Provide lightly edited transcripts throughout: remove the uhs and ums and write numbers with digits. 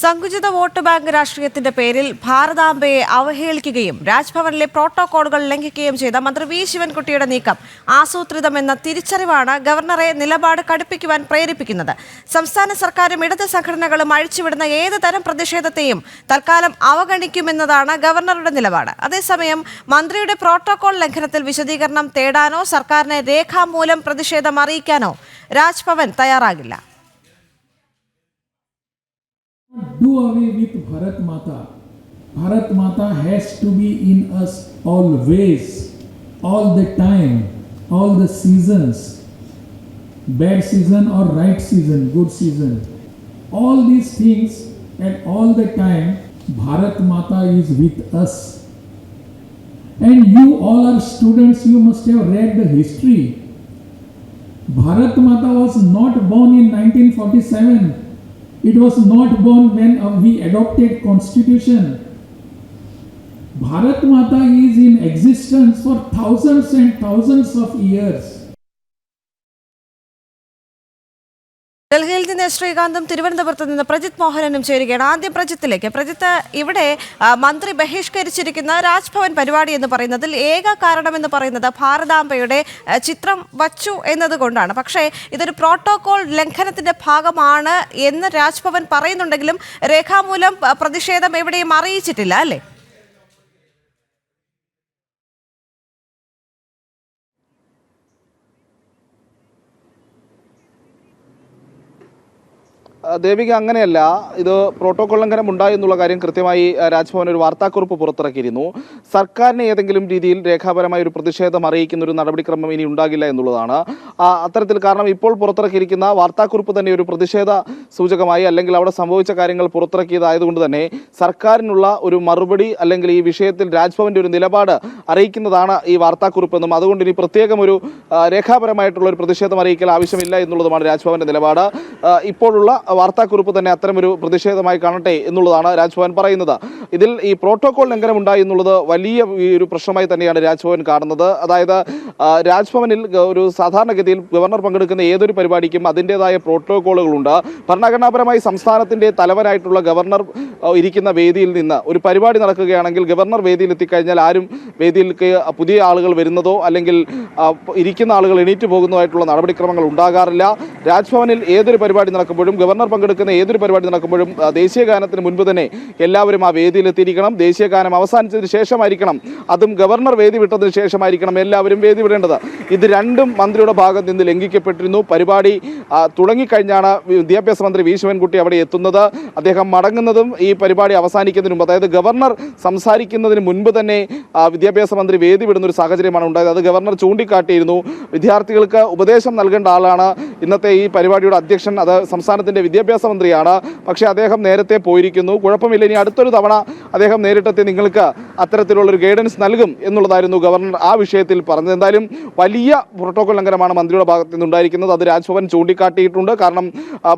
സങ്കുചിത vote bank രാഷ്ട്രീയത്തിന്റെ പേരിൽ ഭാരതാംബയെ അവഹേളിക്കുകയും രാജ്ഭവനിലെ പ്രോട്ടോകോളുകൾ ലംഘിക്കുകയും ചെയ്ത മന്ത്രി വി ശിവൻകുട്ടിയുടെ നീക്കം ആസൂത്രിതമെന്ന തിരിച്ചറിവാണ് ഗവർണറെ നിലപാട് കടുപ്പിക്കുവാൻ പ്രേരിപ്പിക്കുന്നത്. സംസ്ഥാന സർക്കാരും ഇടത് സംഘടനകളും അഴിച്ചുവിടുന്ന ഏത് തരം പ്രതിഷേധത്തെയും തൽക്കാലം അവഗണിക്കുമെന്നതാണ് ഗവർണറുടെ നിലപാട്. അതേസമയം മന്ത്രിയുടെ പ്രോട്ടോകോൾ ലംഘനത്തിൽ വിശദീകരണം തേടാനോ സർക്കാരിനെ രേഖാമൂലം പ്രതിഷേധം അറിയിക്കാനോ Raj Bhavan തയ്യാറാകില്ല. Do away with Bharat Mata. Bharat Mata has to be in us always, all the time, all the seasons, bad season or right season, good season. All these things at all the time, Bharat Mata is with us. And you all are students, you must have read the history. Bharat Mata was not born in 1947. It was not born when we adopted constitution. Bharat Mata is in existence for thousands and thousands of years. ഡൽഹിയിൽ നിന്ന് ശ്രീകാന്തും തിരുവനന്തപുരത്ത് നിന്ന് പ്രജിത് മോഹനനും ചേരുകയാണ്. ആദ്യം പ്രജിത്തിലേക്ക്. പ്രജിത്ത്, ഇവിടെ മന്ത്രി ബഹിഷ്കരിച്ചിരിക്കുന്ന രാജ്ഭവൻ പരിപാടി എന്ന് പറയുന്നതിൽ ഏക കാരണമെന്ന് പറയുന്നത് ഭാരതാംബയുടെ ചിത്രം വച്ചു എന്നതുകൊണ്ടാണ്. പക്ഷേ ഇതൊരു പ്രോട്ടോകോൾ ലംഘനത്തിന്റെ ഭാഗമാണ് എന്ന് രാജ്ഭവൻ പറയുന്നുണ്ടെങ്കിലും രേഖാമൂലം പ്രതിഷേധം എവിടെയും അറിയിച്ചിട്ടില്ല, അല്ലേ? ദേവിക, അങ്ങനെയല്ല. ഇത് പ്രോട്ടോകോൾ ലംഘനം ഉണ്ടായി എന്നുള്ള കാര്യം കൃത്യമായി രാജ്ഭവൻ ഒരു വാർത്താക്കുറിപ്പ് പുറത്തിറക്കിയിരുന്നു. സർക്കാരിനെ ഏതെങ്കിലും രീതിയിൽ രേഖാപരമായ ഒരു പ്രതിഷേധം അറിയിക്കുന്ന ഒരു നടപടിക്രമം ഇനി ഉണ്ടാകില്ല എന്നുള്ളതാണ്. അത്തരത്തിൽ കാരണം ഇപ്പോൾ പുറത്തിറക്കിയിരിക്കുന്ന വാർത്താക്കുറിപ്പ് തന്നെ ഒരു പ്രതിഷേധ സൂചകമായി അല്ലെങ്കിൽ അവിടെ സംഭവിച്ച കാര്യങ്ങൾ പുറത്തിറക്കിയതായതുകൊണ്ട് തന്നെ സർക്കാരിനുള്ള ഒരു മറുപടി അല്ലെങ്കിൽ ഈ വിഷയത്തിൽ രാജ്ഭവന്റെ ഒരു നിലപാട് അറിയിക്കുന്നതാണ് ഈ വാർത്താക്കുറിപ്പെന്നും അതുകൊണ്ട് ഇനി പ്രത്യേകം ഒരു രേഖാപരമായിട്ടുള്ള ഒരു പ്രതിഷേധം അറിയിക്കൽ ആവശ്യമില്ല എന്നുള്ളതുമാണ് രാജ്ഭവന്റെ നിലപാട്. ഇപ്പോഴുള്ള വാർത്താക്കുറിപ്പ് തന്നെ അത്തരമൊരു പ്രതിഷേധമായി കാണട്ടെ എന്നുള്ളതാണ് രാജ്ഭവൻ പറയുന്നത്. ഇതിൽ ഈ പ്രോട്ടോകോൾ ലംഘനം ഉണ്ടായി എന്നുള്ളത് വലിയ ഒരു പ്രശ്നമായി തന്നെയാണ് രാജ്ഭവൻ കാണുന്നത്. അതായത് രാജ്ഭവനിൽ ഒരു സാധാരണഗതിയിൽ ഗവർണർ പങ്കെടുക്കുന്ന ഏതൊരു പരിപാടിക്കും അതിൻ്റെതായ പ്രോട്ടോകോളുകളുണ്ട്. ഭരണഘടനാപരമായി സംസ്ഥാനത്തിൻ്റെ തലവനായിട്ടുള്ള ഗവർണർ ഇരിക്കുന്ന വേദിയിൽ നിന്ന് ഒരു പരിപാടി നടക്കുകയാണെങ്കിൽ ഗവർണർ വേദിയിൽ എത്തിക്കഴിഞ്ഞാൽ ആരും വേദിയിലേക്ക് പുതിയ ആളുകൾ വരുന്നതോ അല്ലെങ്കിൽ ഇരിക്കുന്ന ആളുകൾ എണീറ്റ് പോകുന്നതായിട്ടുള്ള നടപടിക്രമങ്ങൾ ഉണ്ടാകാറില്ല. രാജ്ഭവനിൽ ഏതൊരു പരിപാടി നടക്കുമ്പോഴും ഗവർണർ പങ്കെടുക്കുന്ന ഏതൊരു പരിപാടി നടക്കുമ്പോഴും ദേശീയ ഗാനത്തിന് മുൻപ് തന്നെ എല്ലാവരും ആ വേദിയിലെത്തിയിരിക്കണം. ദേശീയ ഗാനം അവസാനിച്ചതിന് ശേഷമായിരിക്കണം, അതും ഗവർണർ വേദി വിട്ടതിന് ശേഷമായിരിക്കണം എല്ലാവരും വേദി വിടേണ്ടത്. ഇത് രണ്ടും മന്ത്രിയുടെ ഭാഗത്ത് നിന്ന് ലംഘിക്കപ്പെട്ടിരുന്നു. പരിപാടി തുടങ്ങിക്കഴിഞ്ഞാണ് വിദ്യാഭ്യാസ മന്ത്രി വി ശിവൻകുട്ടി അവിടെ എത്തുന്നത്. അദ്ദേഹം മടങ്ങുന്നതും ഈ പരിപാടി അവസാനിക്കുന്നതിന് മുമ്പ്, അതായത് ഗവർണർ സംസാരിക്കുന്നതിന് മുൻപ് തന്നെ വിദ്യാഭ്യാസ മന്ത്രി വേദി വിടുന്ന ഒരു സാഹചര്യമാണ് ഉണ്ടായത്. അത് ഗവർണർ ചൂണ്ടിക്കാട്ടിയിരുന്നു. വിദ്യാർത്ഥികൾക്ക് ഉപദേശം നൽകേണ്ട ആളാണ് ഇന്നത്തെ ഈ പരിപാടിയുടെ അധ്യക്ഷൻ, അത് സംസ്ഥാനത്തിൻ്റെ വിദ്യാഭ്യാസ മന്ത്രിയാണ്. പക്ഷേ അദ്ദേഹം നേരത്തെ പോയിരിക്കുന്നു. കുഴപ്പമില്ല, ഇനി അടുത്തൊരു തവണ അദ്ദേഹം നേരിട്ടെത്തി നിങ്ങൾക്ക് അത്തരത്തിലുള്ളൊരു ഗൈഡൻസ് നൽകും എന്നുള്ളതായിരുന്നു ഗവർണർ ആ വിഷയത്തിൽ പറഞ്ഞത്. എന്തായാലും വലിയ പ്രോട്ടോകോൾ ലംഘനമാണ് മന്ത്രിയുടെ ഭാഗത്ത് നിന്നുണ്ടായിരിക്കുന്നത്. അത് രാജ്ഭവൻ ചൂണ്ടിക്കാട്ടിയിട്ടുണ്ട്. കാരണം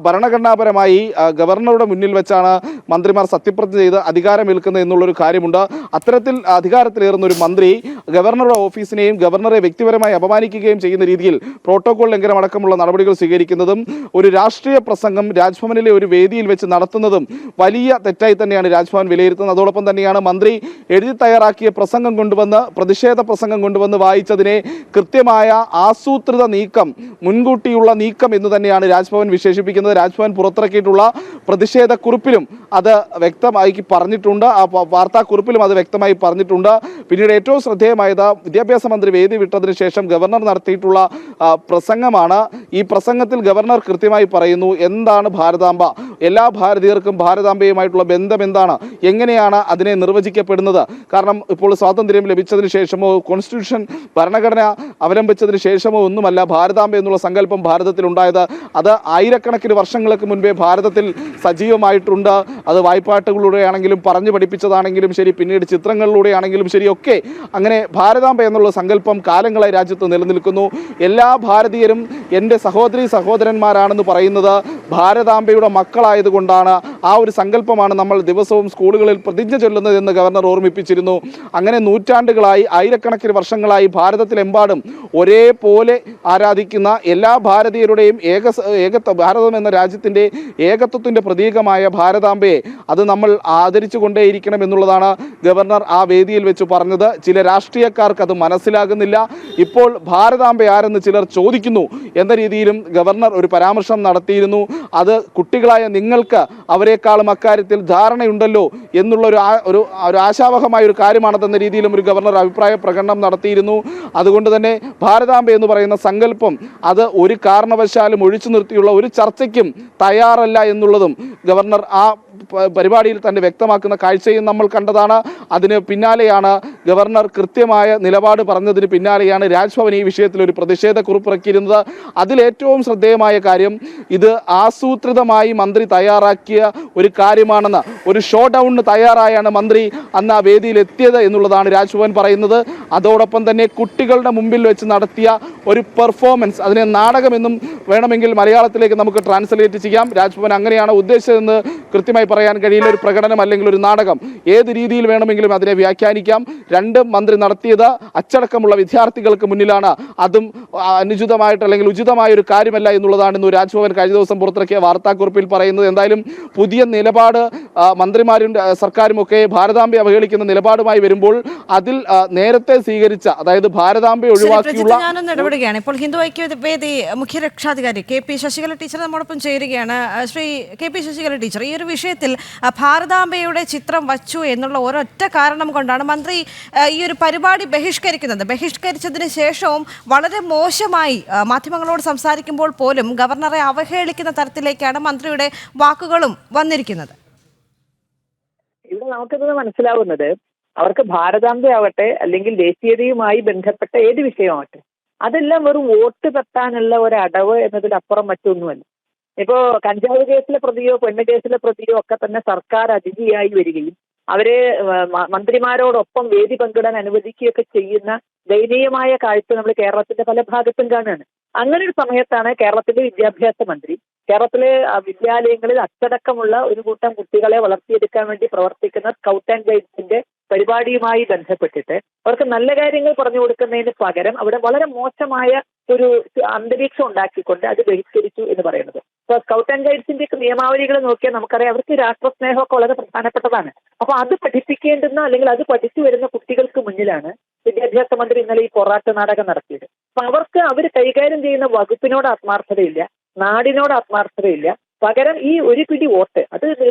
ഭരണഘടനാപരമായി ഗവർണറുടെ മുന്നിൽ വെച്ചാണ് മന്ത്രിമാർ സത്യപ്രതിജ്ഞ ചെയ്ത് അധികാരമേൽക്കുന്നത് എന്നുള്ളൊരു കാര്യമുണ്ട്. അത്തരത്തിൽ അധികാരത്തിലേറുന്ന ഒരു മന്ത്രി ഗവർണറുടെ ഓഫീസിനെയും ഗവർണറെ വ്യക്തിപരമായി അപമാനിക്കുകയും ചെയ്യുന്ന രീതിയിൽ പ്രോട്ടോകോൾ ലംഘനം അടക്കമുള്ള നടപടികൾ സ്വീകരിക്കുന്നതും ഒരു രാഷ്ട്രീയ പ്രസംഗം രാജ്ഭവനിലെ ഒരു വേദിയിൽ വെച്ച് നടത്തുന്നതും വലിയ തെറ്റായി തന്നെയാണ് രാജ്ഭവൻ വിലയിരുത്തുന്നത്. അതോടൊപ്പം തന്നെയാണ് മന്ത്രി എഴുതി തയ്യാറാക്കിയ പ്രസംഗം കൊണ്ടുവന്ന് പ്രതിഷേധ പ്രസംഗം കൊണ്ടുവന്ന് വായിച്ചതിനെ കൃത്യമായ ആസൂത്രിത നീക്കം, മുൻകൂട്ടിയുള്ള നീക്കം എന്ന് തന്നെയാണ് രാജ്ഭവൻ വിശേഷിപ്പിക്കുന്നത്. രാജ്ഭവൻ പുറത്തിറക്കിയിട്ടുള്ള പ്രതിഷേധ കുറിപ്പിലും അത് വ്യക്തമായി പറഞ്ഞിട്ടുണ്ട്. ആ വാർത്താക്കുറിപ്പിലും അത് വ്യക്തമായി പറഞ്ഞിട്ടുണ്ട്. പിന്നീട് ഏറ്റവും ശ്രദ്ധേയമായത് വിദ്യാഭ്യാസ മന്ത്രി വേദി വിട്ടതിന് ശേഷം ഗവർണർ നടത്തിയിട്ടുള്ള പ്രസംഗമാണ്. ഈ പ്രസംഗത്തിൽ ഗവർണർ കൃത്യമായി പറയുന്നു എന്താണ് ഭാരതാംബ, എല്ലാ ഭാരതീയർക്കും ഭാരതാംബയുമായിട്ടുള്ള ബന്ധം എന്താണ്, എങ്ങനെയാണ് അതിനെ നിർവചിക്കപ്പെടുന്നത്. കാരണം ഇപ്പോൾ സ്വാതന്ത്ര്യം ലഭിച്ചതിന് ശേഷമോ കോൺസ്റ്റിറ്റ്യൂഷൻ ഭരണഘടന അവലംബിച്ചതിന് ശേഷമോ ഒന്നുമല്ല ഭാരതാംബ എന്നുള്ള സങ്കല്പം ഭാരതത്തിൽ ഉണ്ടായത്. അത് ആയിരക്കണക്കിന് വർഷങ്ങൾക്ക് മുൻപേ ഭാരതത്തിൽ സജീവമായിട്ടുണ്ട്. അത് വായ്പാട്ടുകളിലൂടെ ആണെങ്കിലും പറഞ്ഞു പഠിപ്പിച്ചതാണെങ്കിലും ശരി, പിന്നീട് ചിത്രങ്ങളിലൂടെ ആണെങ്കിലും ശരി, ഒക്കെ അങ്ങനെ ഭാരതാംബ എന്നുള്ള സങ്കല്പം കാലങ്ങളായി രാജ്യത്ത് നിലനിൽക്കുന്നു. എല്ലാ ഭാരതീയരും എൻ്റെ സഹോദരന്മാരാണെന്ന് പറയുന്നത് ഭാരതാംബയുടെ മക്കളായതുകൊണ്ടാണ്. ആ ഒരു സങ്കല്പമാണ് നമ്മൾ ദിവസവും സ്കൂളുകളിൽ പ്രതിജ്ഞ ചൊല്ലുന്നതെന്ന് ഗവർണർ ഓർമ്മിപ്പിച്ചിരുന്നു. അങ്ങനെ നൂറ്റാണ്ടുകളായി, ആയിരക്കണക്കിന് വർഷങ്ങളായി ഭാരതത്തിലെമ്പാടും ഒരേപോലെ ആരാധിക്കുന്ന എല്ലാ ഭാരതീയരുടെയും ഏകത്വ ഭാരതം എന്ന രാജ്യത്തിൻ്റെ ഏകത്വത്തിൻ്റെ പ്രതീകമായ ഭാരതാംബയെ അത് നമ്മൾ ആദരിച്ചു കൊണ്ടേയിരിക്കണം എന്നുള്ളതാണ് ഗവർണർ ആ വേദിയിൽ വെച്ച് പറഞ്ഞത്. ചില രാഷ്ട്രീയക്കാർക്ക് അത് മനസ്സിലാകുന്നില്ല. ഇപ്പോൾ ഭാരതാംബ ആരെന്ന് ചിലർ ചോദിക്കുന്നു എന്ന രീതിയിലും ഗവർണർ ഒരു പരാമർശം നടത്തിയിരുന്നു. അത് കുട്ടികളായ നിങ്ങൾക്ക് അവരെക്കാളും അക്കാര്യത്തിൽ ധാരണയുണ്ടല്ലോ എന്നുള്ള ഒരു ആശാവഹമായ ഒരു കാര്യമാണെന്ന രീതിയിലും ഒരു ഗവർണർ അഭിപ്രായ പ്രകടനം നടത്തിയിരുന്നു. അതുകൊണ്ട് തന്നെ ഭാരതാംബ എന്ന് പറയുന്ന സങ്കല്പം അത് ഒരു കാരണവശാലും ഒഴിച്ചു നിർത്തിയുള്ള ഒരു ചർച്ചയ്ക്കും തയ്യാറല്ല എന്നുള്ളതും ഗവർണർ ആ പരിപാടിയിൽ തന്നെ വ്യക്തമാക്കുന്ന കാഴ്ചയും നമ്മൾ കണ്ടതാണ്. അതിന് പിന്നാലെയാണ് ഗവർണർ കൃത്യമായ നിലപാട് പറഞ്ഞതിന് പിന്നാലെയാണ് രാജ്ഭവൻ ഈ വിഷയത്തിൽ ഒരു പ്രതിഷേധ കുറിപ്പിറക്കിയിരുന്നത്. അതിലേറ്റവും ശ്രദ്ധേയമായ കാര്യം ഇത് ആസൂത്രിതമായി മന്ത്രി തയ്യാറാക്കിയ ഒരു കാര്യമാണെന്ന്, ഒരു ഷോ ഡൗണിന് തയ്യാറായാണ് മന്ത്രി അന്ന് ആ വേദിയിൽ എത്തിയത് എന്നുള്ളതാണ് രാജ്ഭവൻ പറയുന്നത്. അതോടൊപ്പം തന്നെ കുട്ടികളുടെ മുമ്പിൽ വെച്ച് നടത്തിയ ഒരു പെർഫോമൻസ്, അതിനെ നാടകമെന്നും വേണമെങ്കിൽ മലയാളത്തിലേക്ക് നമുക്ക് ട്രാൻസ്ലേറ്റ് ചെയ്യാം. രാജ്ഭവൻ അങ്ങനെയാണ് ഉദ്ദേശിച്ചതെന്ന് കൃത്യമായി പറയാൻ കഴിയില്ല. ഒരു പ്രകടനം അല്ലെങ്കിൽ ഒരു നാടകം, ഏത് രീതിയിൽ വേണമെങ്കിലും അതിനെ വ്യാഖ്യാനിക്കാം. രണ്ടും മന്ത്രി നടത്തിയത് അച്ചടക്കമുള്ള വിദ്യാർത്ഥികൾക്ക് മുന്നിലാണ്. അതും അനുചിതമായിട്ട് അല്ലെങ്കിൽ ഉചിതമായ ഒരു കാര്യമല്ല എന്നുള്ളതാണ് ഇന്ന് രാജ്ഭവൻ കഴിഞ്ഞ ദിവസം പുറത്തിറക്കിയ വാർത്താക്കുറിപ്പിൽ പറയുന്നത്. എന്തായാലും പുതിയ നിലപാട് മന്ത്രിമാരും സർക്കാരും ഒക്കെ ഭാരതാംബയെ അവഹേളിക്കുന്ന നിലപാടുമായി വരുമ്പോൾ അതിൽ നേരത്തെ സ്വീകരിച്ച, അതായത് ഭാരതാംബയെ ഒഴിവാക്കിയുള്ള ഇടപെടുകയാണ്. ഇപ്പോൾ ഹിന്ദു ഐക്യവേദി മുഖ്യ രക്ഷാധികാരി KP ശശികല ടീച്ചർ നമ്മോടൊപ്പം ചേരുകയാണ്. ശ്രീ KP ശശികല ടീച്ചർ, ഈ ഒരു വിഷയത്തിൽ ഭാരതാംബയുടെ ചിത്രം വച്ചു എന്നുള്ള ഒരൊറ്റ കാരണം കൊണ്ടാണ് മന്ത്രി ഈ ഒരു പരിപാടി ബഹിഷ്കരിക്കുന്നത്. ബഹിഷ്കരിച്ചതിന് ശേഷവും വളരെ മോശമായി മാധ്യമങ്ങളോട് സംസാരിക്കുമ്പോൾ പോലും ഗവർണറെ അവഹേളിക്കുന്ന തരത്തിലേക്കാണ് മന്ത്രിയുടെ വാക്കുകളും വന്നിരിക്കുന്നത്. ഇവിടെ നമുക്കിത് മനസ്സിലാവുന്നത്, അവർക്ക് ഭാരതാംബയാവട്ടെ അല്ലെങ്കിൽ ദേശീയതയുമായി ബന്ധപ്പെട്ട ഏത് വിഷയമാവട്ടെ, അതെല്ലാം വെറും വോട്ട് തട്ടാനുള്ള ഒരു അടവ് എന്നതിലപ്പുറം മറ്റൊന്നുമല്ല. ഇപ്പോ കഞ്ചാവ് കേസിലെ പ്രതിയോ പെണ്ണ് കേസിലെ പ്രതിയോ ഒക്കെ തന്നെ സർക്കാർ അതിഥിയായി വരികയും അവരെ മന്ത്രിമാരോടൊപ്പം വേദി പങ്കിടാൻ അനുവദിക്കുകയൊക്കെ ചെയ്യുന്ന ദയനീയമായ കാഴ്ച നമ്മൾ കേരളത്തിന്റെ പല ഭാഗത്തും കാണുകയാണ്. അങ്ങനെ ഒരു സമയത്താണ് കേരളത്തിലെ വിദ്യാഭ്യാസ മന്ത്രി കേരളത്തിലെ വിദ്യാലയങ്ങളിൽ അച്ചടക്കമുള്ള ഒരു കൂട്ടം കുട്ടികളെ വളർത്തിയെടുക്കാൻ വേണ്ടി പ്രവർത്തിക്കുന്ന സ്കൗട്ട് ആൻഡ് ഗൈഡ്സിന്റെ പരിപാടിയുമായി ബന്ധപ്പെട്ടിട്ട് അവർക്ക് നല്ല കാര്യങ്ങൾ പറഞ്ഞു കൊടുക്കുന്നതിന് പകരം അവിടെ വളരെ മോശമായ ഒരു അന്തരീക്ഷം ഉണ്ടാക്കിക്കൊണ്ട് അത് ബഹിഷ്കരിച്ചു എന്ന് പറയുന്നത്. ഇപ്പൊ സ്കൗട്ട് ആൻഡ് ഗൈഡ്സിന്റെ നിയമാവലികൾ നോക്കിയാൽ നമുക്കറിയാം അവർക്ക് രാഷ്ട്രസ്നേഹമൊക്കെ വളരെ പ്രധാനപ്പെട്ടതാണ്. അപ്പൊ അത് പഠിപ്പിക്കേണ്ടുന്ന അല്ലെങ്കിൽ അത് പഠിച്ചു വരുന്ന കുട്ടികൾക്ക് മുന്നിലാണ് വിദ്യാഭ്യാസ മന്ത്രി ഇന്നലെ ഈ പൊറാട്ട് നാടകം നടത്തിയത്. അപ്പൊ അവർക്ക് അവർ കൈകാര്യം ചെയ്യുന്ന വകുപ്പിനോട് ആത്മാർത്ഥതയില്ല, നാടിനോട് ആത്മാർത്ഥതയില്ല. പകരം ഈ ഒരു പിടി വോട്ട്, അത്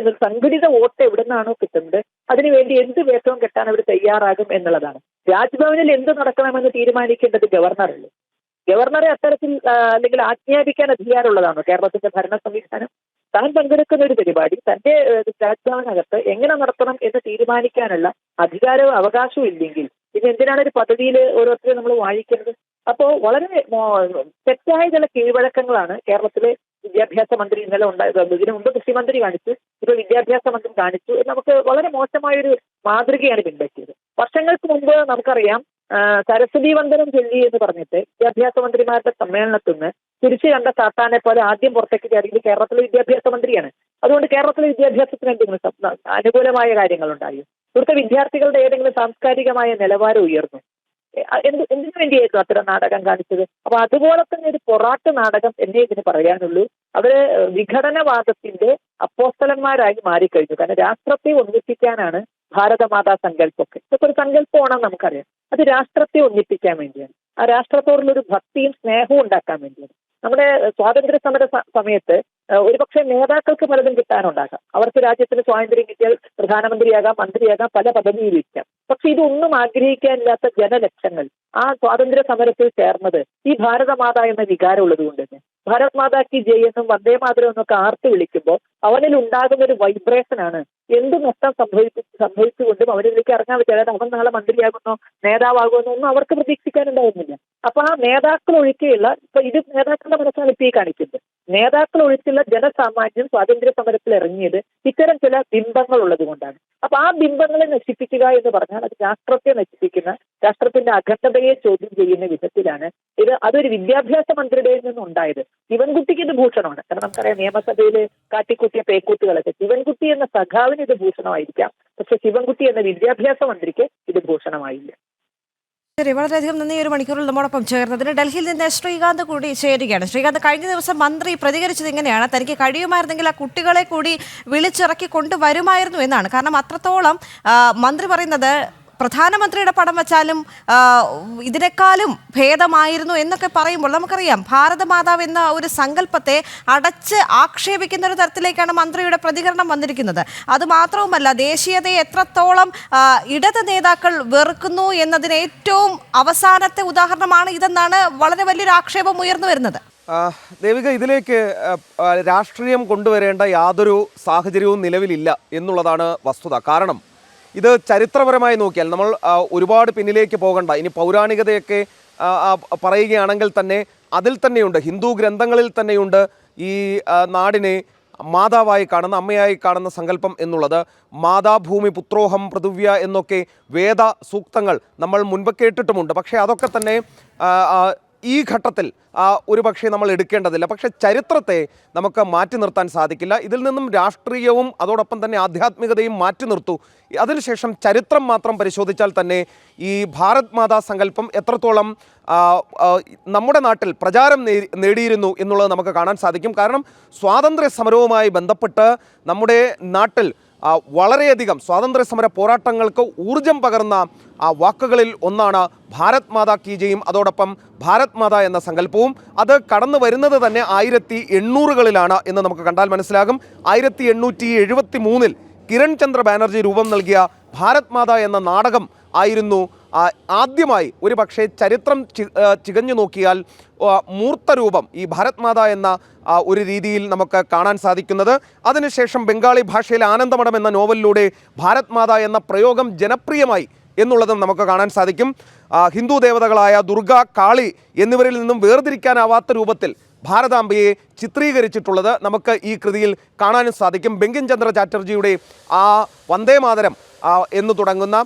സംഘടിത വോട്ട് എവിടെ നിന്നാണോ കിട്ടുന്നത് അതിനുവേണ്ടി എന്ത് വേഷവും കെട്ടാൻ അവർ തയ്യാറാകും എന്നുള്ളതാണ്. രാജ്ഭവനിൽ എന്ത് നടക്കണമെന്ന് തീരുമാനിക്കേണ്ടത് ഗവർണറല്ലേ. ഗവർണറെ അത്തരത്തിൽ അല്ലെങ്കിൽ ആജ്ഞാപിക്കാൻ അധികാരമുള്ളതാണോ കേരളത്തിന്റെ ഭരണ സംവിധാനം? താൻ പങ്കെടുക്കുന്ന ഒരു പരിപാടി തന്റെ രാജ്ഭവനകത്ത് എങ്ങനെ നടത്തണം എന്ന് തീരുമാനിക്കാനുള്ള അധികാരവും അവകാശവും ഇല്ലെങ്കിൽ പിന്നെ എന്തിനാണ് ഒരു പദ്ധതിയിൽ ഓരോരുത്തരും നമ്മൾ വായിക്കുന്നത്? അപ്പോ വളരെ തെറ്റായ ചില കീഴ്വഴക്കങ്ങളാണ് കേരളത്തിലെ വിദ്യാഭ്യാസ മന്ത്രി ഇന്നലെ ഉണ്ടായത്. ഇതിനു മുമ്പ് കൃഷിമന്ത്രി കാണിച്ചു, ഇപ്പൊ വിദ്യാഭ്യാസ മന്ത്രി കാണിച്ചു. നമുക്ക് വളരെ മോശമായൊരു മാതൃകയാണ് പിൻപറ്റിയത്. വർഷങ്ങൾക്ക് മുമ്പ് നമുക്കറിയാം സരസ്വതി വന്ദനം ചൊല്ലി എന്ന് പറഞ്ഞിട്ട് വിദ്യാഭ്യാസ മന്ത്രിമാരുടെ സമ്മേളനത്തിൽ നിന്ന് തിരിച്ചു കണ്ട സാത്താനെ പോലെ ആദ്യം പുറത്തേക്ക് കയറിയത് കേരളത്തിലെ വിദ്യാഭ്യാസ മന്ത്രിയാണ്. അതുകൊണ്ട് കേരളത്തിലെ വിദ്യാഭ്യാസത്തിന് എന്തെങ്കിലും അനുകൂലമായ കാര്യങ്ങൾ ഉണ്ടായി? ഇവിടുത്തെ വിദ്യാർത്ഥികളുടെ ഏതെങ്കിലും സാംസ്കാരികമായ നിലവാരം ഉയർന്നു? എന്തിനു വേണ്ടിയായിരുന്നു അത്തരം നാടകം കാണിച്ചത്? അപ്പൊ അതുപോലെ തന്നെ ഒരു പൊറാട്ട് നാടകം എന്നേ ഇതിന് പറയാനുള്ളൂ. അവര് വിഘടനവാദത്തിന്റെ അപ്പോസ്തലന്മാരായി മാറിക്കഴിഞ്ഞു. കാരണം രാഷ്ട്രത്തെ ഒന്നിപ്പിക്കാനാണ് ഭാരതമാതാ സങ്കല്പമൊക്കെ. ഇതൊക്കെ ഒരു സങ്കല്പമാണെന്ന് നമുക്കറിയാം. അത് രാഷ്ട്രത്തെ ഒന്നിപ്പിക്കാൻ വേണ്ടിയാണ്, ആ രാഷ്ട്രത്തോടുള്ളൊരു ഭക്തിയും സ്നേഹവും ഉണ്ടാക്കാൻ വേണ്ടിയാണ്. നമ്മുടെ സ്വാതന്ത്ര്യ സമര സമയത്ത് ഒരുപക്ഷെ നേതാക്കൾക്ക് പലതും കിട്ടാനുണ്ടാകാം. അവർക്ക് രാജ്യത്തിന് സ്വാതന്ത്ര്യം കിട്ടിയാൽ പ്രധാനമന്ത്രിയാകാം, മന്ത്രിയാകാം, പല പദവിയിലിരിക്കാം. പക്ഷെ ഇതൊന്നും ആഗ്രഹിക്കാനില്ലാത്ത ജനലക്ഷങ്ങൾ ആ സ്വാതന്ത്ര്യ സമരത്തിൽ ചേർന്നത് ഈ ഭാരതമാത എന്ന വികാരം ഉള്ളത് കൊണ്ട് തന്നെ. ഭാരത് മാതാ കി ജയ് എന്നും വന്ദേ മാതരം എന്നൊക്കെ ആർത്ത് വിളിക്കുമ്പോൾ അവനിൽ ഉണ്ടാകുന്ന ഒരു വൈബ്രേഷനാണ് എന്ത് നഷ്ടം സംഭവിച്ചുകൊണ്ടും അവരിലേക്ക് ഇറങ്ങാൻ പറ്റാതെ അവൻ നാളെ മന്ത്രിയാകുന്നോ നേതാവാകുമെന്നോ ഒന്നും അവർക്ക് പ്രതീക്ഷിക്കാനുണ്ടാകുന്നില്ല. അപ്പൊ ആ നേതാക്കൾ ഒഴികെയുള്ള ഇപ്പൊ ഇത് നേതാക്കളുടെ മനസ്സാണ് ഇപ്പൊ ഈ കാണിക്കുന്നത്. നേതാക്കൾ ഒഴിച്ചുള്ള ജനസാമാന്യം സ്വാതന്ത്ര്യ സമരത്തിൽ ഇറങ്ങിയത് ഇത്തരം ചില ബിംബങ്ങൾ ഉള്ളത് കൊണ്ടാണ്. അപ്പൊ ആ ബിംബങ്ങളെ നശിപ്പിക്കുക എന്ന് പറഞ്ഞാൽ അത് രാഷ്ട്രത്തെ നശിപ്പിക്കുന്ന, രാഷ്ട്രത്തിന്റെ അഖണ്ഡതയെ ചോദ്യം ചെയ്യുന്ന വിധത്തിലാണ് അതൊരു വിദ്യാഭ്യാസ മന്ത്രിയുടെ നിന്നുണ്ടായത്. ശിവൻകുട്ടിക്ക് ഇത് ഭൂഷണമാണ്. കാരണം നമുക്കറിയാം നിയമസഭയിൽ കാട്ടിക്കൂട്ടിയ പേക്കൂത്തുകളൊക്കെ. ശിവൻകുട്ടി എന്ന സഖാവിന് ഇത് ഭൂഷണമായിരിക്കാം, പക്ഷെ ശിവൻകുട്ടി എന്ന വിദ്യാഭ്യാസ മന്ത്രിക്ക് ഇത് ഭൂഷണമായില്ല. ശരി, വളരെയധികം നന്ദി. ഒരു മണിക്കൂറിൽ നമ്മോടൊപ്പം ചേർന്നതിന്. ഡൽഹിയിൽ നിന്ന് ശ്രീകാന്ത് കൂടി ചേരുകയാണ്. ശ്രീകാന്ത്, കഴിഞ്ഞ ദിവസം മന്ത്രി പ്രതികരിച്ചത് ഇങ്ങനെയാണ്, തനിക്ക് കഴിയുമായിരുന്നെങ്കിൽ ആ കുട്ടികളെ കൂടി വിളിച്ചിറക്കി കൊണ്ടുവരുമായിരുന്നു എന്നാണ്. കാരണം അത്രത്തോളം മന്ത്രി പറയുന്നത് പ്രധാനമന്ത്രിയുടെ പടം വെച്ചാലും ഇതിനേക്കാളും ഭേദമായിരുന്നു എന്നൊക്കെ പറയുമ്പോൾ നമുക്കറിയാം ഭാരതമാതാവ് എന്ന ഒരു സങ്കല്പത്തെ അടച്ച് ആക്ഷേപിക്കുന്ന ഒരു തരത്തിലേക്കാണ് മന്ത്രിയുടെ പ്രതികരണം വന്നിരിക്കുന്നത്. അതുമാത്രവുമല്ല, ദേശീയതയെ എത്രത്തോളം ഇടത് നേതാക്കൾ വെറുക്കുന്നു എന്നതിന് ഏറ്റവും അവസാനത്തെ ഉദാഹരണമാണ് ഇതെന്നാണ് വളരെ വലിയൊരു ആക്ഷേപം ഉയർന്നു വരുന്നത്. ദേവിക, ഇതിലേക്ക് രാഷ്ട്രീയം കൊണ്ടുവരേണ്ട യാതൊരു സാഹചര്യവും നിലവിലില്ല എന്നുള്ളതാണ് വസ്തുത. കാരണം ഇത് ചരിത്രപരമായി നോക്കിയാൽ നമ്മൾ ഒരുപാട് പിന്നിലേക്ക് പോകണ്ട. ഇനി പൗരാണികതയൊക്കെ പറയുകയാണെങ്കിൽ തന്നെ അതിൽ തന്നെയുണ്ട്, ഹിന്ദു ഗ്രന്ഥങ്ങളിൽ തന്നെയുണ്ട് ഈ നാടിനെ മാതാവായി കാണുന്ന, അമ്മയായി കാണുന്ന സങ്കല്പം എന്നുള്ളത്. മാതാഭൂമി പുത്രോഹം പൃഥുവ്യ എന്നൊക്കെ വേദ സൂക്തങ്ങൾ നമ്മൾ മുൻപ് കേട്ടിട്ടുമുണ്ട്. പക്ഷേ അതൊക്കെ തന്നെ ഈ ഘട്ടത്തിൽ ഒരു പക്ഷേ നമ്മൾ എടുക്കേണ്ടതില്ല. പക്ഷേ ചരിത്രത്തെ നമുക്ക് മാറ്റി നിർത്താൻ സാധിക്കില്ല. ഇതിൽ നിന്നും രാഷ്ട്രീയവും അതോടൊപ്പം തന്നെ ആധ്യാത്മികതയും മാറ്റി നിർത്തൂ. അതിനുശേഷം ചരിത്രം മാത്രം പരിശോധിച്ചാൽ തന്നെ ഈ ഭാരത് മാതാ സങ്കല്പം എത്രത്തോളം നമ്മുടെ നാട്ടിൽ പ്രചാരം നേടിയിരുന്നു എന്നുള്ളത് നമുക്ക് കാണാൻ സാധിക്കും. കാരണം സ്വാതന്ത്ര്യ സമരവുമായി ബന്ധപ്പെട്ട് നമ്മുടെ നാട്ടിൽ വളരെയധികം സ്വാതന്ത്ര്യ സമര പോരാട്ടങ്ങൾക്ക് ഊർജം പകർന്ന വാക്കുകളിൽ ഒന്നാണ് ഭാരത് മാതാ കീ ജയും അതോടൊപ്പം ഭാരത് മാത എന്ന സങ്കല്പവും. അത് കടന്നു വരുന്നത് തന്നെ 1800കളിലാണ് എന്ന് നമുക്ക് കണ്ടാൽ മനസ്സിലാകും. 1873 കിരൺ ചന്ദ്ര ബാനർജി രൂപം നൽകിയ ഭാരത് മാത എന്ന നാടകം ആയിരുന്നു ആദ്യമായി ഒരു പക്ഷേ ചരിത്രം ചികഞ്ഞു നോക്കിയാൽ മൂർത്തരൂപം ഈ ഭാരത് മാത എന്ന ഒരു രീതിയിൽ നമുക്ക് കാണാൻ സാധിക്കുന്നത്. അതിനുശേഷം ബംഗാളി ഭാഷയിലെ ആനന്ദമഠം എന്ന നോവലിലൂടെ ഭാരത് മാത എന്ന പ്രയോഗം ജനപ്രിയമായി എന്നുള്ളതും നമുക്ക് കാണാൻ സാധിക്കും. ഹിന്ദു ദേവതകളായ ദുർഗ, കാളി എന്നിവരിൽ നിന്നും വേർതിരിക്കാനാവാത്ത രൂപത്തിൽ ഭാരതാംബയെ ചിത്രീകരിച്ചിട്ടുള്ളത് നമുക്ക് ഈ കൃതിയിൽ കാണാനും സാധിക്കും. ബങ്കിം ചന്ദ്ര ചാറ്റർജിയുടെ ആ വന്ദേമാതരം എന്ന് തുടങ്ങുന്ന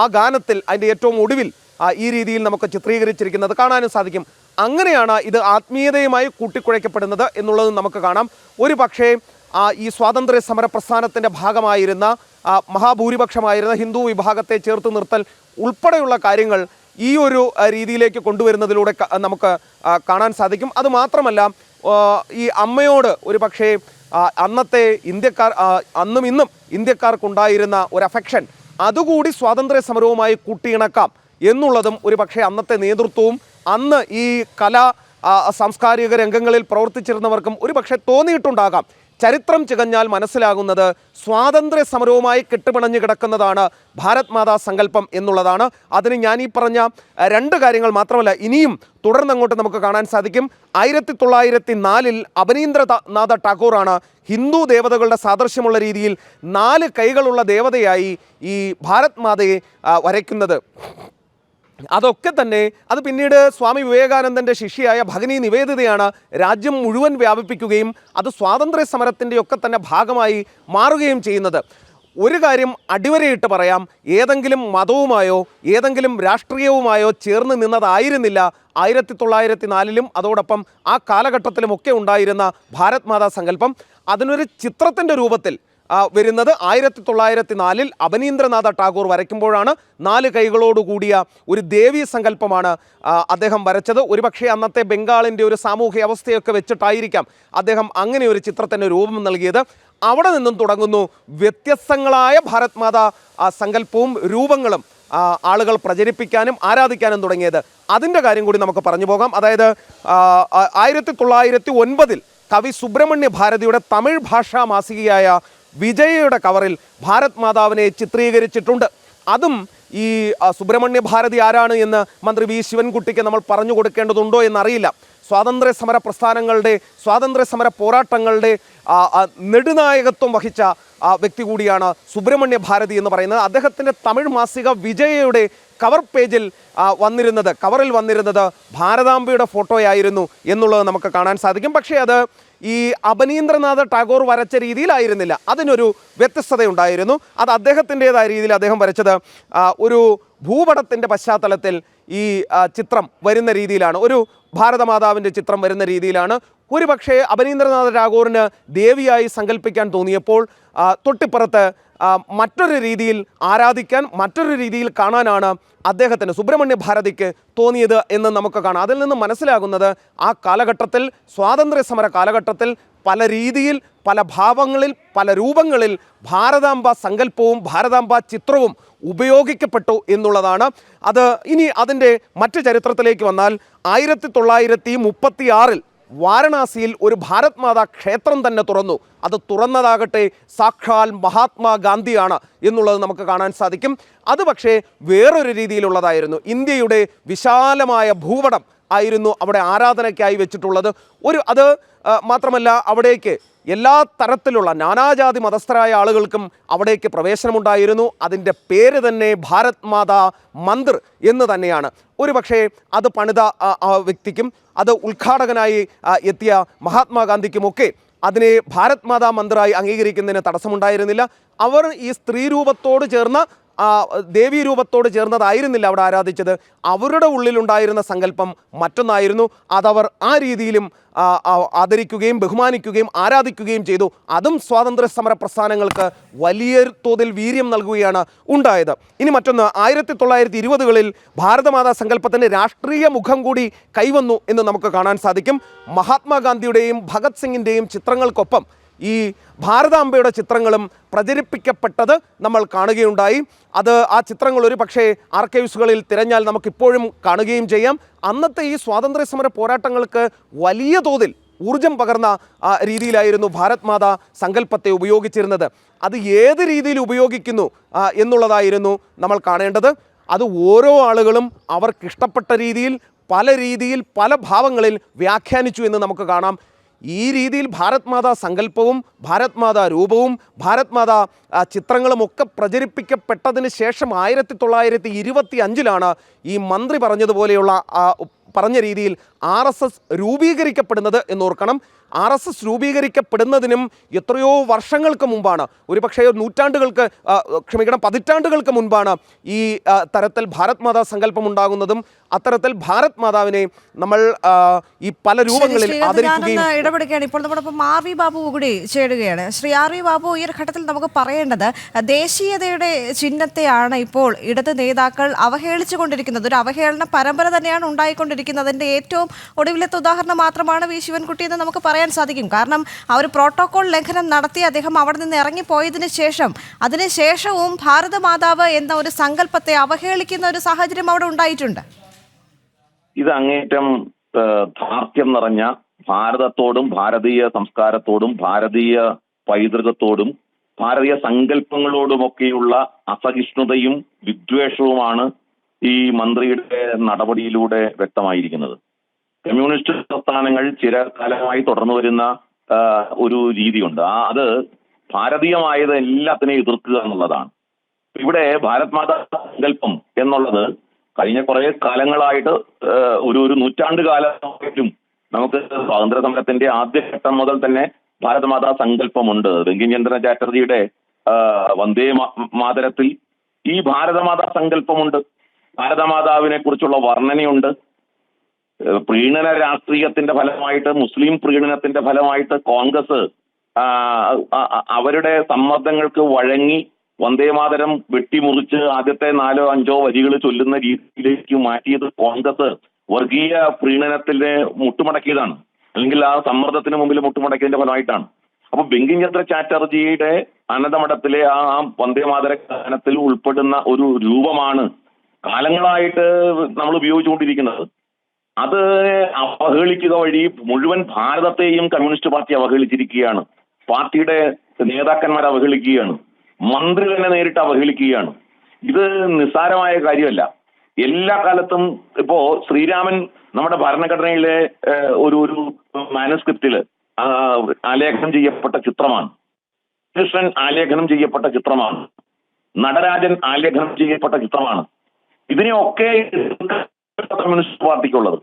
ആ ഗാനത്തിൽ അതിൻ്റെ ഏറ്റവും ഒടുവിൽ ഈ രീതിയിൽ നമുക്ക് ചിത്രീകരിച്ചിരിക്കുന്നത് കാണാനും സാധിക്കും. അങ്ങനെയാണ് ഇത് ആത്മീയതയുമായി കൂട്ടിക്കുഴയ്ക്കപ്പെടുന്നത് എന്നുള്ളത് നമുക്ക് കാണാം. ഒരു പക്ഷേ ഈ സ്വാതന്ത്ര്യ സമര പ്രസ്ഥാനത്തിൻ്റെ ഭാഗമായിരുന്ന മഹാഭൂരിപക്ഷമായിരുന്ന ഹിന്ദു വിഭാഗത്തെ ചേർത്ത് നിർത്തൽ ഉൾപ്പെടെയുള്ള കാര്യങ്ങൾ ഈ ഒരു രീതിയിലേക്ക് കൊണ്ടുവരുന്നതിലൂടെ നമുക്ക് കാണാൻ സാധിക്കും. അതുമാത്രമല്ല, ഈ അമ്മയോട് ഒരു പക്ഷേ അന്നത്തെ ഇന്ത്യക്കാർ, അന്നും ഇന്നും ഇന്ത്യക്കാർക്കുണ്ടായിരുന്ന ഒരു അഫെക്ഷൻ അതുകൂടി സ്വാതന്ത്ര്യ സമരവുമായി കൂട്ടിയിണക്കാം എന്നുള്ളതും ഒരു പക്ഷേ അന്നത്തെ നേതൃത്വവും അന്ന് ഈ സാംസ്കാരിക രംഗങ്ങളിൽ പ്രവർത്തിച്ചിരുന്നവർക്കും ഒരു പക്ഷേ തോന്നിയിട്ടുണ്ടാകാം. ചരിത്രം ചികഞ്ഞാൽ മനസ്സിലാകുന്നത് സ്വാതന്ത്ര്യ സമരവുമായി കെട്ടുപിണഞ്ഞു കിടക്കുന്നതാണ് ഭാരത് മാതാ സങ്കല്പം എന്നുള്ളതാണ്. അതിന് ഞാൻ ഈ പറഞ്ഞ രണ്ട് കാര്യങ്ങൾ മാത്രമല്ല, ഇനിയും തുടർന്നങ്ങോട്ട് നമുക്ക് കാണാൻ സാധിക്കും. 1904 അവനീന്ദ്രനാഥ ടാഗോറാണ് ഹിന്ദു ദേവതകളുടെ സാദൃശ്യമുള്ള രീതിയിൽ 4 കൈകളുള്ള ദേവതയായി ഈ ഭാരത് മാതയെ വരയ്ക്കുന്നത്. അതൊക്കെ തന്നെ അത് പിന്നീട് സ്വാമി വിവേകാനന്ദൻ്റെ ശിഷ്യയായ ഭഗിനി നിവേദിതയാണ് രാജ്യം മുഴുവൻ വ്യാപിപ്പിക്കുകയും അത് സ്വാതന്ത്ര്യ സമരത്തിൻ്റെയൊക്കെ തന്നെ ഭാഗമായി മാറുകയും ചെയ്യുന്നത്. ഒരു കാര്യം അടിവരയിട്ട് പറയാം, ഏതെങ്കിലും മതവുമായോ ഏതെങ്കിലും രാഷ്ട്രീയവുമായോ ചേർന്ന് നിന്നതായിരുന്നില്ല 1904 അതോടൊപ്പം ആ കാലഘട്ടത്തിലുമൊക്കെ ഉണ്ടായിരുന്ന ഭാരത് മാതാ സങ്കല്പം. അതിനൊരു ചിത്രത്തിൻ്റെ രൂപത്തിൽ വരുന്നത് 1904 അവനീന്ദ്രനാഥ ടാഗോർ വരയ്ക്കുമ്പോഴാണ്. 4 കൈകളോടുകൂടിയ ഒരു ദേവീ സങ്കല്പമാണ് അദ്ദേഹം വരച്ചത്. ഒരുപക്ഷെ അന്നത്തെ ബംഗാളിൻ്റെ ഒരു സാമൂഹ്യ അവസ്ഥയൊക്കെ വെച്ചിട്ടായിരിക്കാം അദ്ദേഹം അങ്ങനെ ഒരു ചിത്രത്തിന് രൂപം നൽകിയത്. അവിടെ നിന്നും തുടങ്ങുന്നു വ്യത്യസ്തങ്ങളായ ഭാരത് മാതാ സങ്കല്പവും രൂപങ്ങളും ആളുകൾ പ്രചരിപ്പിക്കാനും ആരാധിക്കാനും തുടങ്ങിയത്. അതിൻ്റെ കാര്യം കൂടി നമുക്ക് പറഞ്ഞു പോകാം. അതായത് 1909 കവി സുബ്രഹ്മണ്യ ഭാരതിയുടെ തമിഴ് ഭാഷാ മാസികയായ വിജയയുടെ കവറിൽ ഭാരത് മാതാവിനെ ചിത്രീകരിച്ചിട്ടുണ്ട്. അതും ഈ സുബ്രഹ്മണ്യ ഭാരതി ആരാണ് എന്ന് മന്ത്രി വി ശിവൻകുട്ടിക്ക് നമ്മൾ പറഞ്ഞു കൊടുക്കേണ്ടതുണ്ടോ എന്നറിയില്ല. സ്വാതന്ത്ര്യ സമര പ്രസ്ഥാനങ്ങളുടെ, സ്വാതന്ത്ര്യ സമര പോരാട്ടങ്ങളുടെ നെടുനായകത്വം വഹിച്ച വ്യക്തി കൂടിയാണ് സുബ്രഹ്മണ്യ ഭാരതി എന്ന് പറയുന്നത്. അദ്ദേഹത്തിൻ്റെ തമിഴ് മാസിക വിജയയുടെ കവർ പേജിൽ കവറിൽ വന്നിരുന്നത് ഭാരതാംബയുടെ ഫോട്ടോയായിരുന്നു എന്നുള്ളത് നമുക്ക് കാണാൻ സാധിക്കും. പക്ഷേ അത് ഈ അബനീന്ദ്രനാഥ് ടാഗോർ വരച്ച രീതിയിലായിരുന്നില്ല. അതിനൊരു വ്യത്യസ്തതയുണ്ടായിരുന്നു. അത് അദ്ദേഹത്തിൻ്റെതായ രീതിയിൽ അദ്ദേഹം വരച്ചത് ഒരു ഭൂപടത്തിൻ്റെ പശ്ചാത്തലത്തിൽ ഈ ചിത്രം വരുന്ന രീതിയിലാണ്, ഒരു ഭാരതമാതാവിൻ്റെ ചിത്രം വരുന്ന രീതിയിലാണ്. ഒരുപക്ഷെ അബനീന്ദ്രനാഥ് ടാഗോറിന് ദേവിയായി സങ്കല്പിക്കാൻ തോന്നിയപ്പോൾ തൊട്ടിപ്പുറത്ത് മറ്റൊരു രീതിയിൽ ആരാധിക്കാൻ, മറ്റൊരു രീതിയിൽ കാണാനാണ് അദ്ദേഹത്തിന്, സുബ്രഹ്മണ്യ ഭാരതിക്ക് തോന്നിയത് എന്ന് നമുക്ക് കാണാം. അതിൽ നിന്ന് മനസ്സിലാകുന്നത് ആ കാലഘട്ടത്തിൽ, സ്വാതന്ത്ര്യ സമര കാലഘട്ടത്തിൽ പല രീതിയിൽ, പല ഭാവങ്ങളിൽ, പല രൂപങ്ങളിൽ ഭാരതാംബ സങ്കല്പവും ഭാരതാംബ ചിത്രവും ഉപയോഗിക്കപ്പെട്ടു എന്നുള്ളതാണ്. അത് ഇനി അതിൻ്റെ മറ്റ് ചരിത്രത്തിലേക്ക് വന്നാൽ 1936 വാരണാസിയിൽ ഒരു ഭാരത് മാതാ ക്ഷേത്രം തന്നെ തുറന്നു. അത് തുറന്നതാകട്ടെ സാക്ഷാൽ മഹാത്മാഗാന്ധിയാണ് എന്നുള്ളത് നമുക്ക് കാണാൻ സാധിക്കും. അത് പക്ഷേ വേറൊരു രീതിയിലുള്ളതായിരുന്നു. ഇന്ത്യയുടെ വിശാലമായ ഭൂപടം ആയിരുന്നു അവിടെ ആരാധനയ്ക്കായി വെച്ചിട്ടുള്ളത്. അത് മാത്രമല്ല, അവിടേക്ക് എല്ലാ തരത്തിലുള്ള നാനാജാതി മതസ്ഥരായ ആളുകൾക്കും അവിടേക്ക് പ്രവേശനമുണ്ടായിരുന്നു. അതിൻ്റെ പേര് തന്നെ ഭാരത് മാതാ മന്ദിർ എന്ന് തന്നെയാണ്. ഒരു പക്ഷേ അത് പണിത വ്യക്തിക്കും അത് ഉദ്ഘാടകനായി എത്തിയ മഹാത്മാഗാന്ധിക്കുമൊക്കെ അതിനെ ഭാരത് മാതാ മന്ദിറായി അംഗീകരിക്കുന്നതിന് തടസ്സമുണ്ടായിരുന്നില്ല. അവർ ഈ സ്ത്രീ രൂപത്തോട് ചേർന്ന ദേവീ രൂപത്തോട് ചേർന്നതായിരുന്നില്ല അവിടെ ആരാധിച്ചത്. അവരുടെ ഉള്ളിലുണ്ടായിരുന്ന സങ്കല്പം മറ്റൊന്നായിരുന്നു. അതവർ ആ രീതിയിലും ആദരിക്കുകയും ബഹുമാനിക്കുകയും ആരാധിക്കുകയും ചെയ്തു. അതും സ്വാതന്ത്ര്യ സമര പ്രസ്ഥാനങ്ങൾക്ക് വലിയ തോതിൽ വീര്യം നൽകുകയാണ് ഉണ്ടായത്. ഇനി മറ്റൊന്ന്, 1920കളിൽ ഭാരതമാതാ സങ്കല്പത്തിന് രാഷ്ട്രീയ മുഖം കൂടി കൈവന്നു എന്ന് നമുക്ക് കാണാൻ സാധിക്കും. മഹാത്മാഗാന്ധിയുടെയും ഭഗത് സിംഗിൻ്റെയും ചിത്രങ്ങൾക്കൊപ്പം ഈ ഭാരതാംബയുടെ ചിത്രങ്ങളും പ്രചരിപ്പിക്കപ്പെട്ടത് നമ്മൾ കാണുകയുണ്ടായി. ആ ചിത്രങ്ങൾ ഒരു പക്ഷേ ആർക്കൈവ്സുകളിൽ തിരഞ്ഞാൽ നമുക്കിപ്പോഴും കാണുകയും ചെയ്യാം. അന്നത്തെ ഈ സ്വാതന്ത്ര്യ സമര പോരാട്ടങ്ങൾക്ക് വലിയ തോതിൽ ഊർജം പകർന്ന രീതിയിലായിരുന്നു ഭാരത് മാതാ സങ്കല്പത്തെ ഉപയോഗിച്ചിരുന്നത്. അത് ഏത് രീതിയിൽ ഉപയോഗിക്കുന്നു എന്നുള്ളതായിരുന്നു നമ്മൾ കാണേണ്ടത്. അത് ഓരോ ആളുകളും അവർക്കിഷ്ടപ്പെട്ട രീതിയിൽ, പല ഭാവങ്ങളിൽ വ്യാഖ്യാനിച്ചു എന്ന് നമുക്ക് കാണാം. ഈ രീതിയിൽ ഭാരത് മാതാ സങ്കല്പവും ഭാരത് മാതാ രൂപവും ഭാരത് മാതാ ചിത്രങ്ങളുമൊക്കെ പ്രചരിപ്പിക്കപ്പെട്ടതിന് ശേഷം 1925 ഈ മന്ത്രി പറഞ്ഞ രീതിയിൽ RSS രൂപീകരിക്കപ്പെടുന്നത് എന്നോർക്കണം. RSS രൂപീകരിക്കപ്പെടുന്നതിനും എത്രയോ വർഷങ്ങൾക്ക് മുമ്പാണ്, ഒരു പക്ഷേ പതിറ്റാണ്ടുകൾക്ക് മുൻപാണ് ഈ തരത്തിൽ ഭാരത് മാതാ സങ്കല്പം ഉണ്ടാകുന്നതും അത്തരത്തിൽ ഭാരത് മാതാവിനെ നമ്മൾ ഈ പല രൂപങ്ങളിൽ ആദരിക്കുകയും. ഇടപെടുകയാണ് ഇപ്പോൾ നമ്മളിപ്പോൾ ആർ.വി. ബാബു കൂടി ചേരുകയാണ്. ശ്രീ ആർ.വി. ബാബു, ഈ ഒരു ഘട്ടത്തിൽ നമുക്ക് പറയേണ്ടത് ദേശീയതയുടെ ചിഹ്നത്തെയാണ് ഇപ്പോൾ ഇടത് നേതാക്കൾ അവഹേളിച്ചുകൊണ്ടിരിക്കുന്നത്. ഒരു അവഹേളന പരമ്പര തന്നെയാണ് ഉണ്ടായിക്കൊണ്ടിരിക്കുന്നതിൻ്റെ ഏറ്റവും ഒടുവിലത്തെ ഉദാഹരണം മാത്രമാണ് വി ശിവൻകുട്ടി എന്ന് നമുക്ക് പറയാൻ സാധിക്കും. കാരണം ആ ഒരു പ്രോട്ടോകോൾ ലംഘനം നടത്തി അദ്ദേഹം അവിടെ നിന്ന് ഇറങ്ങിപ്പോയതിന് അതിനുശേഷവും ഭാരതമാതാവ് എന്ന ഒരു സങ്കല്പത്തെ അവഹേളിക്കുന്ന ഒരു സാഹചര്യം അവിടെ ഉണ്ടായിട്ടുണ്ട്. ഇത് അങ്ങേറ്റം ധാർഷ്ട്യം നിറഞ്ഞ ഭാരതത്തോടും ഭാരതീയ സംസ്കാരത്തോടും ഭാരതീയ പൈതൃകത്തോടും ഭാരതീയ സങ്കല്പങ്ങളോടുമൊക്കെയുള്ള അസഹിഷ്ണുതയും വിദ്വേഷവുമാണ് ഈ മന്ത്രിയുടെ നടപടിയിലൂടെ വ്യക്തമായിരിക്കുന്നത്. കമ്മ്യൂണിസ്റ്റ് പ്രസ്ഥാനങ്ങൾ ചിരകാലമായി തുടർന്നു വരുന്ന ഒരു രീതിയുണ്ട്. അത് ഭാരതീയമായത് എല്ലാത്തിനെയും എതിർക്കുക എന്നുള്ളതാണ്. ഇവിടെ ഭാരത് മാതാ സങ്കല്പം എന്നുള്ളത് കഴിഞ്ഞ കുറെ കാലങ്ങളായിട്ട് ഒരു നൂറ്റാണ്ട് കാലമായിട്ടും നമുക്ക് സ്വാതന്ത്ര്യ സമരത്തിന്റെ ആദ്യഘട്ടം മുതൽ തന്നെ ഭാരത് മാതാ സങ്കല്പമുണ്ട്. ബങ്കിം ചന്ദ്ര ചാറ്റർജിയുടെ വന്ദേ മാതരത്തിൽ ഈ ഭാരതമാതാ സങ്കല്പമുണ്ട്. ഭാരതമാതാവിനെ കുറിച്ചുള്ള വർണ്ണനയുണ്ട്. പ്രീണന രാഷ്ട്രീയത്തിന്റെ ഫലമായിട്ട്, മുസ്ലിം പ്രീണനത്തിന്റെ ഫലമായിട്ട് കോൺഗ്രസ് അവരുടെ സമ്മർദ്ദങ്ങൾക്ക് വഴങ്ങി വന്ദേമാതരം വെട്ടിമുറിച്ച് ആദ്യത്തെ 4-5 വരികൾ ചൊല്ലുന്ന രീതിയിലേക്ക് മാറ്റിയത് കോൺഗ്രസ് വർഗീയ പ്രീണനത്തിന് മുട്ടുമടക്കിയതാണ്, അല്ലെങ്കിൽ ആ സമ്മർദ്ദത്തിന് മുമ്പിൽ മുട്ടുമടക്കിയതിന്റെ ഫലമായിട്ടാണ്. അപ്പൊ ബങ്കിം ചന്ദ്ര ചാറ്റർജിയുടെ അനന്തമഠത്തിലെ ആ വന്ദേമാതര ഗാനത്തിൽ ഉൾപ്പെടുന്ന ഒരു രൂപമാണ് കാലങ്ങളായിട്ട് നമ്മൾ ഉപയോഗിച്ചുകൊണ്ടിരിക്കുന്നത്. അത് അവഹേളിക്കുക വഴി മുഴുവൻ ഭാരതത്തെയും കമ്മ്യൂണിസ്റ്റ് പാർട്ടി അവഹേളിച്ചിരിക്കുകയാണ്. പാർട്ടിയുടെ നേതാക്കന്മാർ അവഹേളിക്കുകയാണ്. മന്ത്രി തന്നെ നേരിട്ട് അവഹേളിക്കുകയാണ്. ഇത് നിസ്സാരമായ കാര്യമല്ല. എല്ലാ കാലത്തും ഇപ്പോ ശ്രീരാമൻ നമ്മുടെ ഭരണഘടനയിലെ ഒരു മാനുസ്ക്രിപ്റ്റില് ആലേഖനം ചെയ്യപ്പെട്ട ചിത്രമാണ്. കൃഷ്ണൻ ആലേഖനം ചെയ്യപ്പെട്ട ചിത്രമാണ്. നടരാജൻ ആലേഖനം ചെയ്യപ്പെട്ട ചിത്രമാണ്. ഇതിനെയൊക്കെ കമ്മ്യൂണിസ്റ്റ് പാർട്ടിക്കുള്ളത്.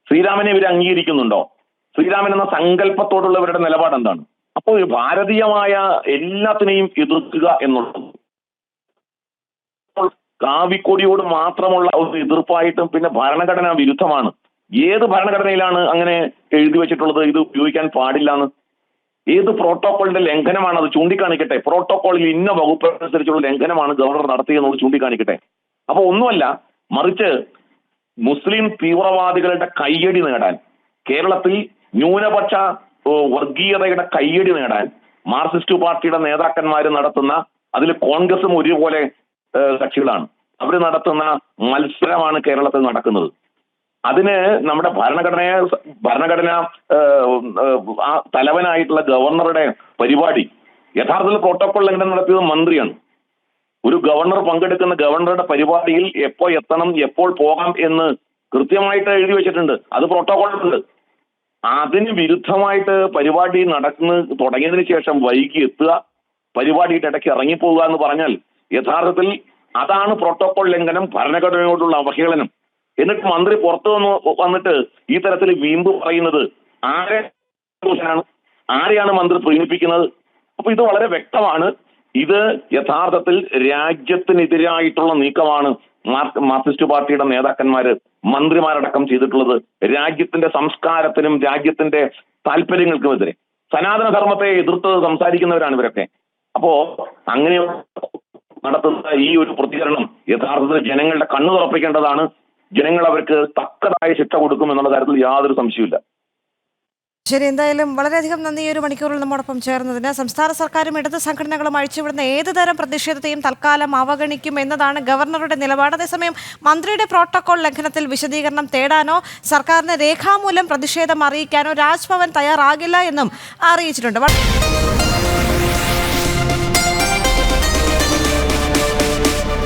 ശ്രീരാമനെ ഇവർ അംഗീകരിക്കുന്നുണ്ടോ? ശ്രീരാമൻ എന്ന സങ്കല്പത്തോടുള്ളവരുടെ നിലപാട് എന്താണ്? അപ്പോൾ ഒരു ഭാരതീയമായ എല്ലാത്തിനെയും എതിർക്കുക എന്നുള്ളത് കാവിക്കൊടിയോട് മാത്രമുള്ള ഒരു എതിർപ്പായിട്ടും പിന്നെ ഭരണഘടനാ വിരുദ്ധമാണ്. ഏത് ഭരണഘടനയിലാണ് അങ്ങനെ എഴുതി വെച്ചിട്ടുള്ളത് ഇത് ഉപയോഗിക്കാൻ പാടില്ല എന്ന്? ഏത് പ്രോട്ടോകോളിന്റെ ലംഘനമാണ് അത് ചൂണ്ടിക്കാണിക്കട്ടെ. പ്രോട്ടോകോളിൽ ഇന്ന വകുപ്പ് അനുസരിച്ചുള്ള ലംഘനമാണ് ഗവർണർ നടത്തിയെന്നത് ചൂണ്ടിക്കാണിക്കട്ടെ. അപ്പൊ ഒന്നുമല്ല, മറിച്ച് മുസ്ലിം തീവ്രവാദികളുടെ കയ്യടി നേടാൻ, കേരളത്തിൽ ന്യൂനപക്ഷ വർഗീയതയുടെ കയ്യടി നേടാൻ മാർക്സിസ്റ്റ് പാർട്ടിയുടെ നേതാക്കന്മാർ നടത്തുന്ന, അതിൽ കോൺഗ്രസും ഒരുപോലെ കക്ഷികളാണ്, അവർ നടത്തുന്ന മത്സരമാണ് കേരളത്തിൽ നടക്കുന്നത്. അതിന് നമ്മുടെ ഭരണഘടന ആ തലവനായിട്ടുള്ള ഗവർണറുടെ പരിപാടി യഥാർത്ഥത്തിൽ പ്രോട്ടോകോൾ ലംഘനം നടത്തിയത് മന്ത്രിയാണ്. ഒരു ഗവർണർ പങ്കെടുക്കുന്ന ഗവർണറുടെ പരിപാടിയിൽ എപ്പോൾ എത്തണം, എപ്പോൾ പോകാം എന്ന് കൃത്യമായിട്ട് എഴുതി വെച്ചിട്ടുണ്ട്. അത് പ്രോട്ടോകോളുണ്ട്. അതിന് വിരുദ്ധമായിട്ട് പരിപാടി തുടങ്ങിയതിനു ശേഷം വൈകി എത്തുക, പരിപാടിയുടെ ഇടയ്ക്ക് ഇറങ്ങിപ്പോവുക എന്ന് പറഞ്ഞാൽ യഥാർത്ഥത്തിൽ അതാണ് പ്രോട്ടോകോൾ ലംഘനം, ഭരണഘടനയോടുള്ള അവഹേളനം. എന്നിട്ട് മന്ത്രി പുറത്തു വന്നിട്ട് ഈ തരത്തിൽ വീമ്പ് പറയുന്നത് ആരെയാണ് മന്ത്രി പ്രീണിപ്പിക്കുന്നത്? അപ്പൊ ഇത് വളരെ വ്യക്തമാണ്. ഇത് യഥാർത്ഥത്തിൽ രാജ്യത്തിനെതിരായിട്ടുള്ള നീക്കമാണ് മാർക്സിസ്റ്റ് പാർട്ടിയുടെ നേതാക്കന്മാര്, മന്ത്രിമാരടക്കം ചെയ്തിട്ടുള്ളത്. രാജ്യത്തിന്റെ സംസ്കാരത്തിനും രാജ്യത്തിന്റെ താല്പര്യങ്ങൾക്കുമെതിരെ, സനാതന ധർമ്മത്തെ എതിർത്ത് സംസാരിക്കുന്നവരാണ് ഇവരൊക്കെ. അപ്പോ അങ്ങനെ നടത്തുന്ന ഈ ഒരു പ്രതികരണം യഥാർത്ഥത്തിൽ ജനങ്ങളുടെ കണ്ണു തുറപ്പിക്കേണ്ടതാണ്. ജനങ്ങൾ അവർക്ക് തക്കതായ ശിക്ഷ കൊടുക്കും എന്നുള്ള കാര്യത്തിൽ യാതൊരു സംശയമില്ല. ശരി, എന്തായാലും വളരെയധികം നന്ദി ഈ ഒരു മണിക്കൂറിൽ നമ്മോടൊപ്പം ചേർന്നതിന്. സംസ്ഥാന സർക്കാരും ഇടത് സംഘടനകളും അഴിച്ചുവിടുന്ന ഏത് തരം പ്രതിഷേധത്തെയും തൽക്കാലം അവഗണിക്കും എന്നതാണ് ഗവർണറുടെ നിലപാട്. അതേസമയം മന്ത്രിയുടെ പ്രോട്ടോകോൾ ലംഘനത്തിൽ വിശദീകരണം തേടാനോ സർക്കാരിന് രേഖാമൂലം പ്രതിഷേധം അറിയിക്കാനോ രാജ്ഭവൻ തയ്യാറാകില്ല എന്നും അറിയിച്ചിട്ടുണ്ട്.